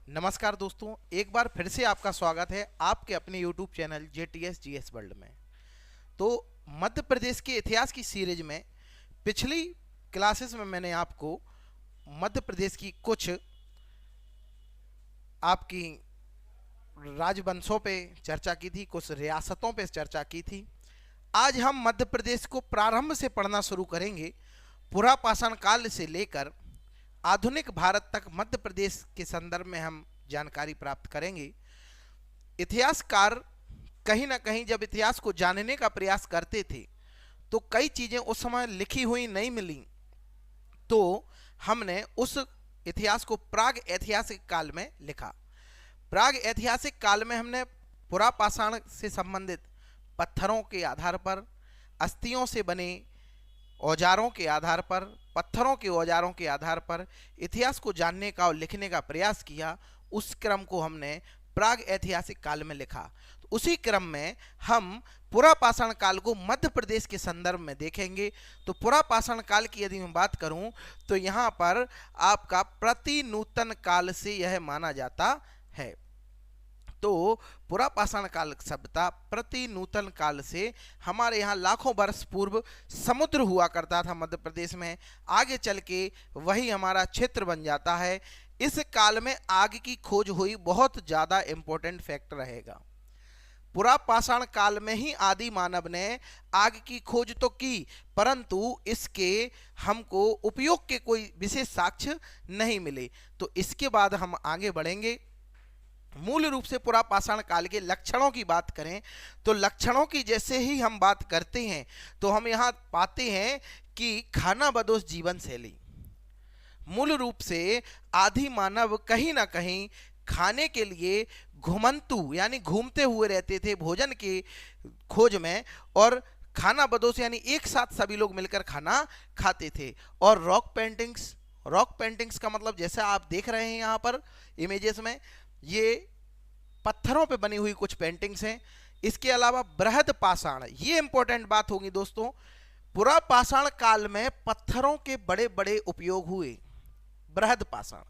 नमस्कार दोस्तों, एक बार फिर से आपका स्वागत है आपके अपने YouTube channel JTS GS world में। तो मध्य प्रदेश के इतिहास की सीरीज में पिछली क्लासेस में मैंने आपको मध्य प्रदेश की कुछ आपकी राजवंशों पे चर्चा की थी, कुछ रियासतों पे चर्चा की थी। आज हम मध्य प्रदेश को प्रारंभ से पढ़ना शुरू करेंगे। पुरापाषाण काल से लेकर आधुनिक भारत तक मध्य प्रदेश के संदर्भ में हम जानकारी प्राप्त करेंगे। इतिहासकार कहीं ना कहीं जब इतिहास को जानने का प्रयास करते थे तो कई चीज़ें उस समय लिखी हुई नहीं मिली, तो हमने उस इतिहास को प्राग ऐतिहासिक काल में लिखा। प्राग ऐतिहासिक काल में हमने पुरापाषाण से संबंधित पत्थरों के आधार पर, अस्थियों से बने औजारों के आधार पर, पत्थरों के औजारों के आधार पर इतिहास को जानने का और लिखने का प्रयास किया। उस क्रम को हमने प्राग ऐतिहासिक काल में लिखा। तो उसी क्रम में हम पुरापाषाण काल को मध्य प्रदेश के संदर्भ में देखेंगे। तो पुरापाषाण काल की यदि मैं बात करूं तो यहाँ पर आपका प्रतिनूतन काल से यह माना जाता है। तो पुरापाषाण काल सभ्यता प्रतिनूतन काल से हमारे यहाँ लाखों वर्ष पूर्व समुद्र हुआ करता था मध्य प्रदेश में, आगे चल के वही हमारा क्षेत्र बन जाता है। इस काल में आग की खोज हुई, बहुत ज़्यादा इम्पोर्टेंट फैक्ट रहेगा। पुरापाषाण काल में ही आदि मानव ने आग की खोज तो की, परंतु इसके हमको उपयोग के कोई विशेष साक्ष्य नहीं मिले। तो इसके बाद हम आगे बढ़ेंगे। मूल रूप से पुरापाषाण काल के लक्षणों की बात करें तो लक्षणों की जैसे ही हम बात करते हैं तो हम यहाँ पाते हैं कि खानाबदोश जीवन शैली। मूल रूप से आदि मानव कहीं ना कहीं खाने के लिए घुमंतु यानी घूमते हुए रहते थे भोजन की खोज में, और खानाबदोश यानी एक साथ सभी लोग मिलकर खाना खाते थे। और रॉक पेंटिंग्स का मतलब जैसा आप देख रहे हैं यहाँ पर इमेजेस में, ये पत्थरों पे बनी हुई कुछ पेंटिंग्स हैं। इसके अलावा बृहद पाषाण, ये इंपॉर्टेंट बात होगी दोस्तों। पुरापाषाण काल में पत्थरों के बड़े बड़े उपयोग हुए, बृहद पाषाण।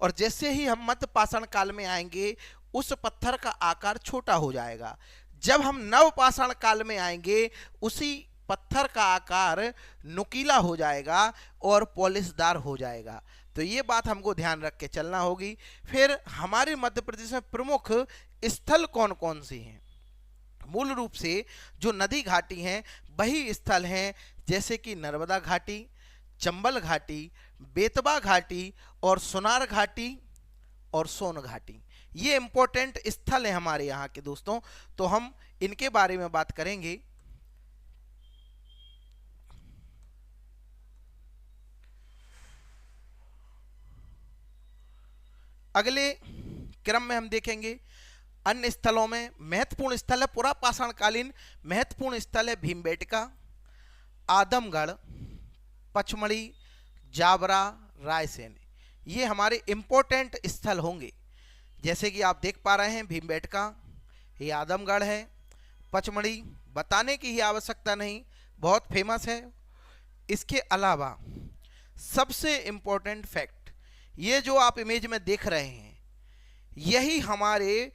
और जैसे ही हम मध्य पाषाण काल में आएंगे उस पत्थर का आकार छोटा हो जाएगा। जब हम नवपाषाण काल में आएंगे उसी पत्थर का आकार नुकीला हो जाएगा और पॉलिशदार हो जाएगा। तो ये बात हमको ध्यान रख के चलना होगी। फिर हमारे मध्य प्रदेश में प्रमुख स्थल कौन कौन से हैं? मूल रूप से जो नदी घाटी हैं वही स्थल हैं, जैसे कि नर्मदा घाटी, चंबल घाटी, बेतवा घाटी और सोनार घाटी और सोन घाटी। ये इंपॉर्टेंट स्थल हैं हमारे यहाँ के दोस्तों, तो हम इनके बारे में बात करेंगे। अगले क्रम में हम देखेंगे अन्य स्थलों में महत्वपूर्ण स्थल है पुरापाषाण कालीन महत्वपूर्ण स्थल है भीमबेटका, आदमगढ़, पचमढ़ी, जावरा, रायसेन। ये हमारे इंपॉर्टेंट स्थल होंगे। जैसे कि आप देख पा रहे हैं भीमबेटका, ये आदमगढ़ है, पचमढ़ी बताने की ही आवश्यकता नहीं, बहुत फेमस है। इसके अलावा सबसे इंपॉर्टेंट फैक्ट, ये जो आप इमेज में देख रहे हैं यही हमारे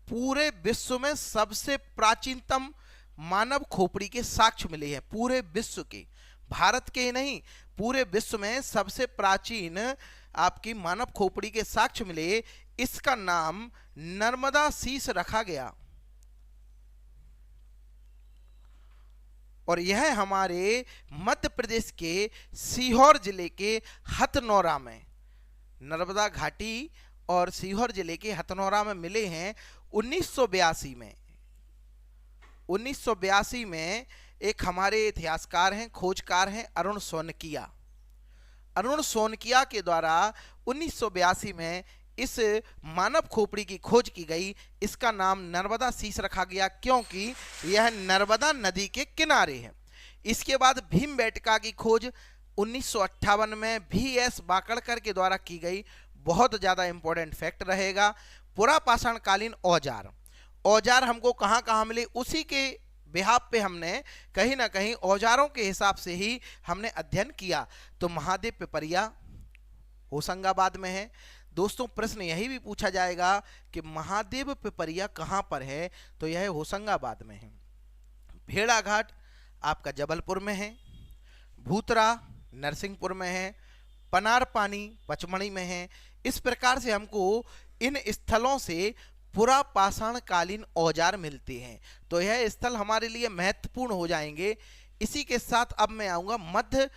पूरे विश्व में सबसे प्राचीनतम मानव खोपड़ी के साक्ष्य मिले हैं। पूरे विश्व के, भारत के ही नहीं, पूरे विश्व में सबसे प्राचीन आपकी मानव खोपड़ी के साक्ष्य मिले। इसका नाम नर्मदा शीश रखा गया और यह हमारे मध्य प्रदेश के सीहोर जिले के हथनौरा में, नर्मदा घाटी और सीहोर जिले के हथनौरा में मिले हैं 1982 में। 1982 में एक हमारे इतिहासकार हैं, खोजकार हैं अरुण सोनकिया। अरुण सोनकिया के द्वारा 1982 में इस मानव खोपड़ी की खोज की गई। इसका नाम नर्मदा शीश रखा गया क्योंकि यह नर्मदा नदी के किनारे है। इसके बाद भीमबेटका की खोज 1958 में VS बाकड़कर के द्वारा की गई। बहुत ज़्यादा इंपॉर्टेंट फैक्ट रहेगा। पुरापाषाण कालीन औजार हमको कहाँ कहाँ मिले, उसी के बिहाफ पे हमने कहीं ना कहीं औजारों के हिसाब से ही हमने अध्ययन किया। तो महादेव पिपरिया होशंगाबाद में है, दोस्तों प्रश्न यही भी पूछा जाएगा कि महादेव पिपरिया कहाँ पर है, तो यह होशंगाबाद में है। भेड़ाघाट आपका जबलपुर में है, भूतरा नरसिंहपुर में है, पनारपानी पचमढ़ी में है। इस प्रकार से हमको इन स्थलों से पुरापाषाण कालीन औजार मिलते हैं, तो यह स्थल हमारे लिए महत्वपूर्ण हो जाएंगे। इसी के साथ अब मैं आऊँगा मध्य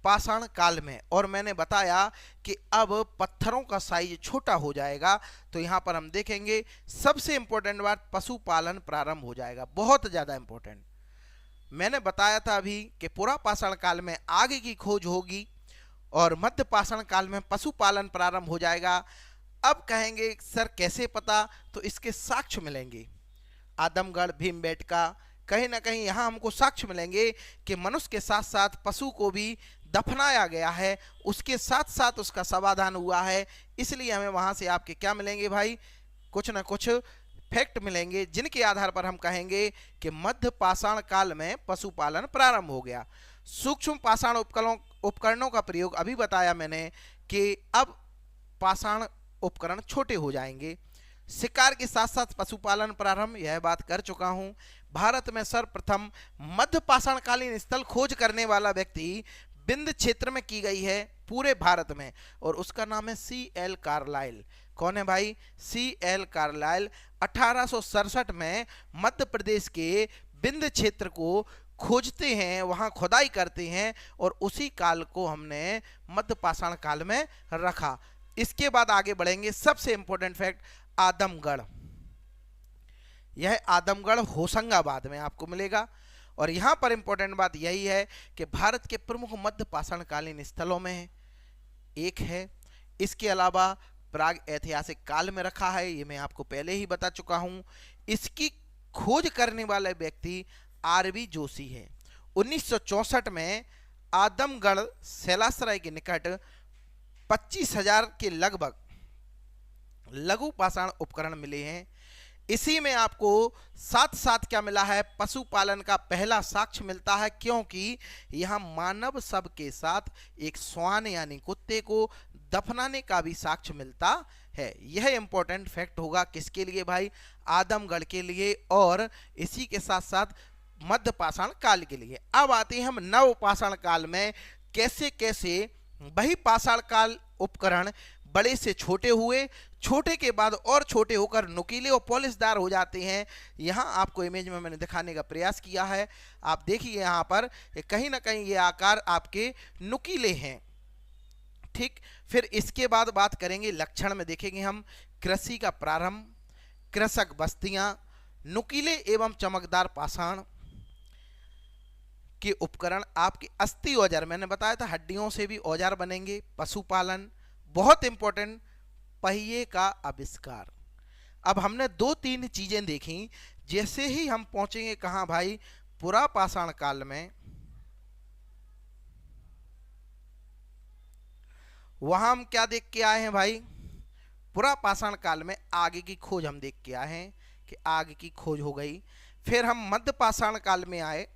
पाषाण काल में, और मैंने बताया कि अब पत्थरों का साइज छोटा हो जाएगा। तो यहाँ पर हम देखेंगे सबसे इंपॉर्टेंट बात, पशुपालन प्रारंभ हो जाएगा, बहुत ज़्यादा इंपॉर्टेंट। मैंने बताया था अभी कि पुरापाषाण काल में आगे की खोज होगी और मध्य पाषाण काल में पशुपालन प्रारंभ हो जाएगा। अब कहेंगे सर कैसे पता, तो इसके साक्ष्य मिलेंगे। आदमगढ़ भीमबेटका, कहीं ना कहीं यहाँ हमको साक्ष्य मिलेंगे कि मनुष्य के साथ साथ पशु को भी दफनाया गया है, उसके साथ साथ उसका समाधान हुआ है। इसलिए हमें वहाँ से आपके क्या मिलेंगे भाई, कुछ ना कुछ फैक्ट मिलेंगे, जिनके आधार पर हम कहेंगे कि मध्य पाषाण काल में पशुपालन प्रारंभ हो गया। सूक्ष्म पाषाण उपकरणों का प्रयोग अभी बताया मैंने कि अब पाषाण उपकरण छोटे हो जाएंगे। शिकार के साथ साथ पशुपालन प्रारंभ, यह बात कर चुका हूं। भारत में सर्वप्रथम मध्य पाषाण कालीन स्थल खोज करने वाला व्यक्ति विंध्य क्षेत्र में की गई है पूरे भारत में, और उसका नाम है C.L. कार्लाइल। कौन है भाई? C.L. कार्लाइल 1867 में मध्य प्रदेश के विंध्य क्षेत्र को खोजते हैं, वहां खुदाई करते हैं, और उसी काल को हमने मध्य पाषाण काल में रखा। इसके बाद आगे बढ़ेंगे। सबसे इंपॉर्टेंट फैक्ट, आदमगढ़, यह आदमगढ़ होशंगाबाद में आपको मिलेगा। और यहाँ पर इंपॉर्टेंट बात यही है कि भारत के प्रमुख मध्य पाषाण कालीन स्थलों में एक है। इसके अलावा प्राग ऐतिहासिक काल में रखा है, ये मैं आपको पहले ही बता चुका हूँ। इसकी खोज करने वाले व्यक्ति R.V. जोशी है। 1964 में आदमगढ़ सैलासराय के निकट 25,000 के लगभग लघु पाषाण उपकरण मिले हैं। इसी में आपको साथ साथ क्या मिला है, पशुपालन का पहला साक्ष्य मिलता है, क्योंकि यहाँ मानव शव के साथ एक श्वान यानी कुत्ते को दफनाने का भी साक्ष्य मिलता है। यह इंपॉर्टेंट फैक्ट होगा किसके लिए भाई? आदमगढ़ के लिए, और इसी के साथ साथ मध्य पाषाण काल के लिए। अब आते हैं हम नव पाषाण काल में, कैसे कैसे वही पाषाण काल उपकरण बड़े से छोटे हुए, छोटे के बाद और छोटे होकर नुकीले और पॉलिशदार हो जाते हैं। यहाँ आपको इमेज में मैंने दिखाने का प्रयास किया है, आप देखिए यहाँ पर कहीं ना कहीं ये आकार आपके नुकीले हैं। ठीक, फिर इसके बाद बात करेंगे लक्षण में, देखेंगे हम कृषि का प्रारंभ, कृषक बस्तियां, नुकीले एवं चमकदार पाषाण के उपकरण, आपके अस्थि औजार, मैंने बताया था हड्डियों से भी औजार बनेंगे, पशुपालन, बहुत इंपॉर्टेंट पहिए का आविष्कार। अब हमने 2-3 चीजें देखी। जैसे ही हम पहुंचेंगे कहां भाई? पुरापाषाण काल में, वहां हम क्या देख के आए हैं भाई? पुरापाषाण काल में आगे की खोज हम देख के आए हैं कि आगे की खोज हो गई। फिर हम मध्य पाषाण काल में आए,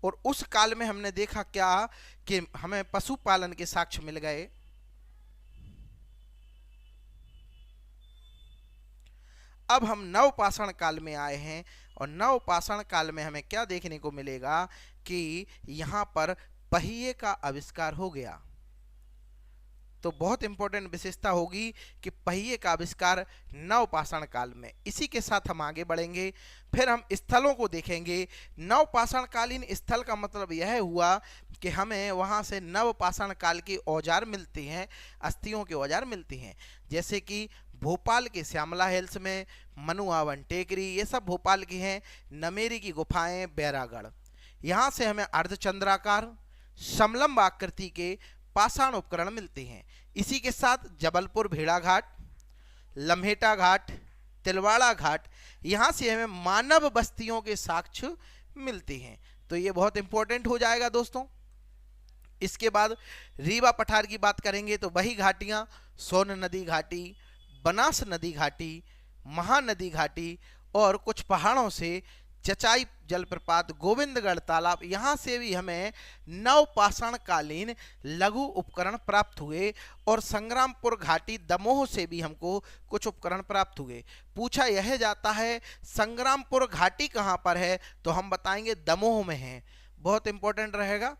और उस काल में हमने देखा क्या कि हमें पशुपालन के साक्ष्य मिल गए। अब हम नव पाषाण काल में आए हैं, और नव पाषाण काल में हमें क्या देखने को मिलेगा कि यहां पर पहिए का आविष्कार हो गया। तो बहुत इंपॉर्टेंट विशेषता होगी कि पहिए का आविष्कार नव पाषाण काल में। इसी के साथ हम आगे बढ़ेंगे, फिर हम स्थलों को देखेंगे। नव पाषाण कालीन स्थल का मतलब यह हुआ कि हमें वहां से नव पाषाण काल के औजार मिलते हैं, अस्थियों के औजार मिलते हैं। जैसे कि भोपाल के श्यामला हिल्स में मनुआवन टेकरी, ये सब भोपाल की हैं। नमेरी की गुफाएं, बैरागढ़, यहाँ से हमें अर्धचंद्राकार समलंब आकृति के पाषाण उपकरण मिलते हैं। इसी के साथ जबलपुर भेड़ाघाट, लम्हेटा घाट, तिलवाड़ा घाट, यहाँ से हमें मानव बस्तियों के साक्ष्य मिलते हैं। तो ये बहुत इंपॉर्टेंट हो जाएगा दोस्तों। इसके बाद रीवा पठार की बात करेंगे तो वही घाटियाँ, सोन नदी घाटी, बनास नदी घाटी, महानदी घाटी, और कुछ पहाड़ों से चचाई जलप्रपात, गोविंदगढ़ तालाब, यहाँ से भी हमें नवपाषाण कालीन लघु उपकरण प्राप्त हुए। और संग्रामपुर घाटी दमोह से भी हमको कुछ उपकरण प्राप्त हुए। पूछा यह जाता है संग्रामपुर घाटी कहाँ पर है, तो हम बताएंगे दमोह में है, बहुत इंपॉर्टेंट रहेगा।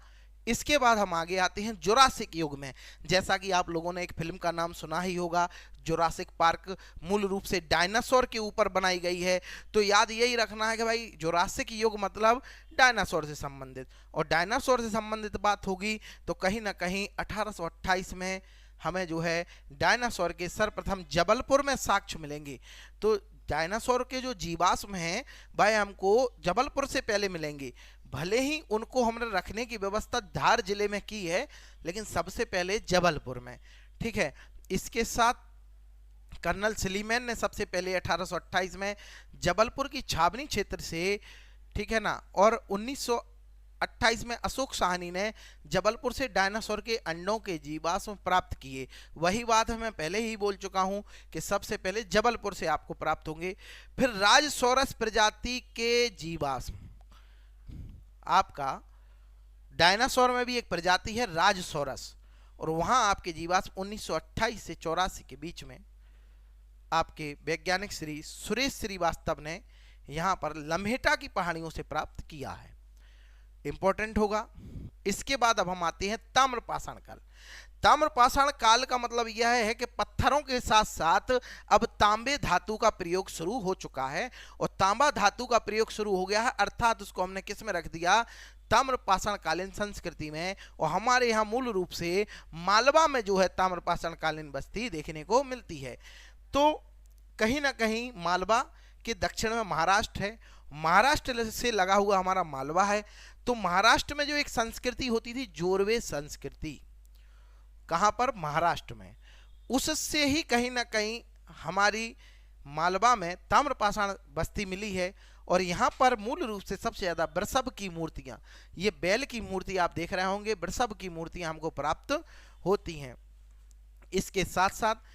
इसके बाद हम आगे आते हैं जुरासिक युग में। जैसा कि आप लोगों ने एक फिल्म का नाम सुना ही होगा, जुरासिक पार्क, मूल रूप से डायनासोर के ऊपर बनाई गई है। तो याद यही रखना है कि भाई जुरासिक युग मतलब डायनासोर से संबंधित, और डायनासोर से संबंधित बात होगी तो कहीं ना कहीं 1828 में हमें जो है डायनासोर के सर्वप्रथम जबलपुर में साक्ष्य मिलेंगे। तो डायनासोर के जो जीवाश्म हैं वह हमको जबलपुर से पहले मिलेंगे। भले ही उनको हमने रखने की व्यवस्था धार जिले में की है, लेकिन सबसे पहले जबलपुर में। ठीक है, इसके साथ कर्नल सिलीमैन ने सबसे पहले 1828 में जबलपुर की छावनी क्षेत्र से, ठीक है ना, और 1928 में अशोक साहनी ने जबलपुर से डायनासोर के अंडों के जीवाश्म प्राप्त किए। वही बात मैं पहले ही बोल चुका हूं कि सबसे पहले जबलपुर से आपको प्राप्त होंगे। फिर राजसोरस प्रजाति के जीवाश्म, आपका डायनासोर में भी एक प्रजाति है राजसोरस, और वहां आपके जीवाश्म 1928 से 84 के बीच में आपके वैज्ञानिक श्री सुरेश श्रीवास्तव ने यहां पर लम्हेटा की पहाड़ियों से प्राप्त किया है, इंपॉर्टेंट होगा। इसके बाद अब हम आते हैं ताम्रपाषाण काल। ताम्रपाषाण काल का मतलब यह है कि पत्थरों के साथ साथ अब तांबे धातु का प्रयोग शुरू हो चुका है, और तांबा धातु का प्रयोग शुरू हो गया है, अर्थात उसको हमने किस में रख दिया, ताम्रपाषाण कालीन संस्कृति में। और हमारे यहाँ मूल रूप से मालवा में जो है ताम्रपाषाण कालीन बस्ती देखने को मिलती है। तो कहीं ना कहीं मालवा के दक्षिण में महाराष्ट्र है, महाराष्ट्र से लगा हुआ हमारा मालवा है। तो महाराष्ट्र में जो एक संस्कृति होती थी जोरवे संस्कृति, कहां पर, महाराष्ट्र में, उससे ही कहीं ना कहीं हमारी मालवा में ताम्रपाषाण बस्ती मिली है। और यहाँ पर मूल रूप से सबसे ज़्यादा वृषभ की मूर्तियाँ, ये बैल की मूर्ति आप देख रहे होंगे, वृषभ की मूर्तियाँ हमको प्राप्त होती हैं। इसके साथ साथ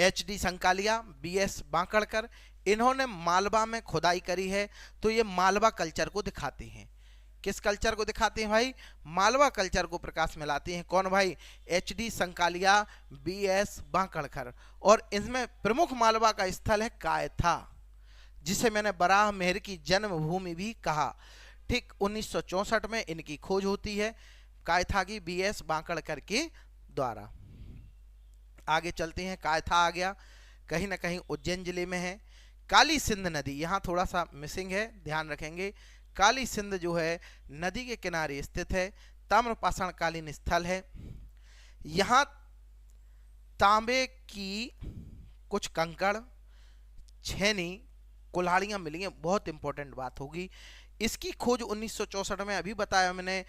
HD संकालिया, BS बांकड़कर, इन्होंने मालवा में खुदाई करी है। तो ये मालवा कल्चर को दिखाते हैं। किस कल्चर को दिखाते हैं भाई, मालवा कल्चर को प्रकाश में लाते हैं। कौन भाई, HD संकालिया, BS बांकड़कर। और इसमें प्रमुख मालवा का स्थल है कायथा, जिसे मैंने बराह मेहर की जन्मभूमि भी कहा। ठीक 1964 में इनकी खोज होती है कायथा की, BS बांकड़कर के द्वारा। आगे चलते हैं, कायथा आ गया, कहीं ना कहीं उज्जैन जिले में है। काली सिंध नदी यहाँ थोड़ा सा मिसिंग है, ध्यान रखेंगे। काली सिंध जो है नदी के किनारे स्थित है, ताम्रपाषाण कालीन स्थल है। यहाँ तांबे की कुछ कंकड़, छेनी, कुल्हाड़ियाँ मिली हैं, बहुत इंपॉर्टेंट बात होगी। इसकी खोज 1964 में अभी बताया मैंने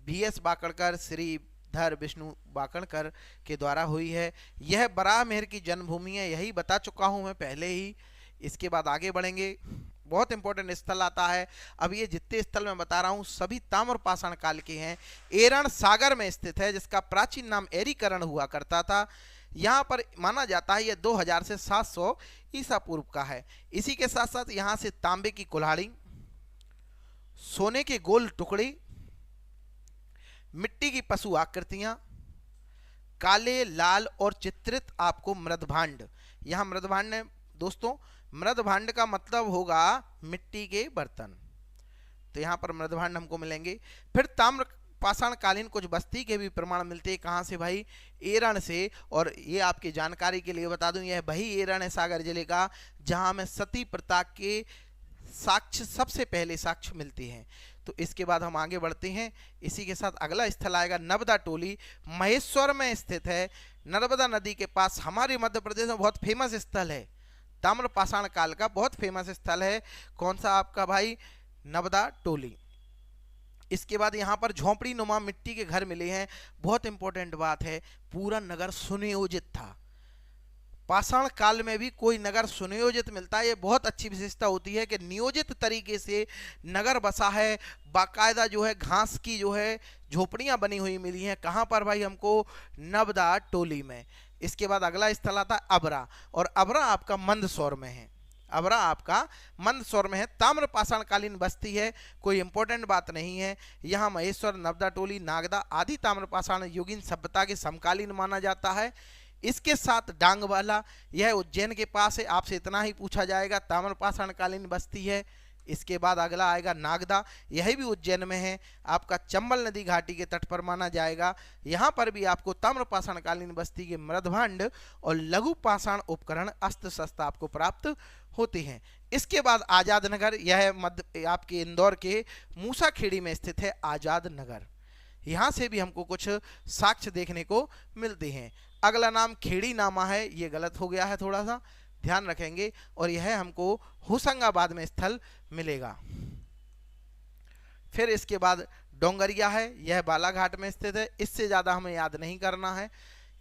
BS बांकड़कर, श्रीधर विष्णु बांकड़कर के द्वारा हुई है। यह बराह मेहर की जन्मभूमि है, यही बता चुका हूँ मैं पहले ही। इसके बाद आगे बढ़ेंगे, बहुत इंपॉर्टेंट स्थल आता है। अब ये जितने स्थल मैं बता रहा हूँ सभी ताम्रपाषाण काल के हैं। एरण सागर में स्थित है, जिसका प्राचीन नाम एरीकरण हुआ करता था। यहाँ पर माना जाता है ये 2000 से 700 ईसा पूर्व का है। इसी के साथ साथ यहाँ से तांबे की कुल्हाड़ी, सोने के गोल टुकड़े, मिट्टी की पशु आकृतियां, काले, लाल और चित्रित आपको मृदभांड। यहाँ मृदभांड ने दोस्तों, मृदभांड का मतलब होगा मिट्टी के बर्तन, तो यहाँ पर मृदभांड हमको मिलेंगे। फिर ताम्रपाषाण कालीन कुछ बस्ती के भी प्रमाण मिलते हैं। कहाँ से भाई, एरण से। और ये आपकी जानकारी के लिए बता दूं, यह वही एरण है सागर जिले का जहाँ में सती प्रथा के साक्ष्य, सबसे पहले साक्ष्य मिलते हैं। तो इसके बाद हम आगे बढ़ते हैं। इसी के साथ अगला स्थल आएगा नर्मदा टोली, महेश्वर में स्थित है, नर्मदा नदी के पास। हमारे मध्य प्रदेश में बहुत फेमस स्थल है, ताम्रपाषाण काल का बहुत फेमस स्थल है। कौन सा आपका भाई, नर्मदा टोली। इसके बाद यहाँ पर झोंपड़ी नुमा मिट्टी के घर मिले हैं। बहुत इंपॉर्टेंट बात है, पूरा नगर सुनियोजित था। पाषाण काल में भी कोई नगर सुनियोजित मिलता है, ये बहुत अच्छी विशेषता होती है कि नियोजित तरीके से नगर बसा है। बाकायदा जो है घास की जो है झोपड़ियाँ बनी हुई मिली हैं। कहाँ पर भाई, हमको नर्मदा टोली में। इसके बाद अगला स्थल आता है अबरा, और अबरा आपका मंदसौर में है। अबरा आपका मंदसौर में है। ताम्र पाषाणकालीन बस्ती है, कोई इंपॉर्टेंट बात नहीं है। यहाँ महेश्वर, नवदा टोली, नागदा आदि ताम्र पाषाण युगीन सभ्यता के समकालीन माना जाता है। इसके साथ डांगवाला, यह उज्जैन के पास है। आपसे इतना ही पूछा जाएगा, ताम्र पाषाणकालीन बस्ती है। इसके बाद अगला आएगा नागदा, यह भी उज्जैन में है, आपका चंबल नदी घाटी के तट पर माना जाएगा। यहाँ पर भी आपको ताम्र पाषाणकालीन बस्ती के मृदभांड और लघु पाषाण उपकरण अस्त्र शस्त्र आपको प्राप्त होते हैं। इसके बाद आजाद नगर, यह मध्य आपके इंदौर के मूसाखेड़ी में स्थित है आजाद नगर। यहाँ से भी हमको कुछ साक्ष्य देखने को मिलते हैं। अगला नाम खेड़ी नामा है, ये गलत हो गया है, थोड़ा सा ध्यान रखेंगे। और यह हमको होशंगाबाद में स्थल मिलेगा। फिर इसके बाद डोंगरिया है, यह बालाघाट में स्थित है। इससे ज़्यादा हमें याद नहीं करना है।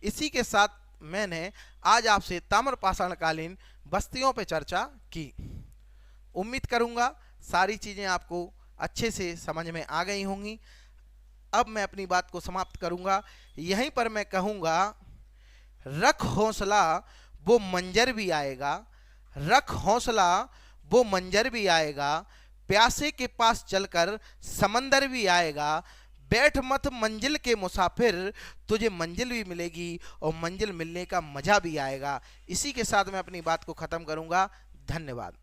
इसी के साथ मैंने आज आपसे ताम्र पाषाणकालीन बस्तियों पे चर्चा की। उम्मीद करूंगा सारी चीज़ें आपको अच्छे से समझ में आ गई होंगी। अब मैं अपनी बात को समाप्त करूंगा। यहीं पर मैं कहूँगा, रख हौसला वो मंजर भी आएगा, रख हौसला वो मंजर भी आएगा, प्यासे के पास चलकर समंदर भी आएगा। बैठ मत मंजिल के मुसाफिर, तुझे मंजिल भी मिलेगी और मंजिल मिलने का मजा भी आएगा। इसी के साथ मैं अपनी बात को खत्म करूंगा। धन्यवाद।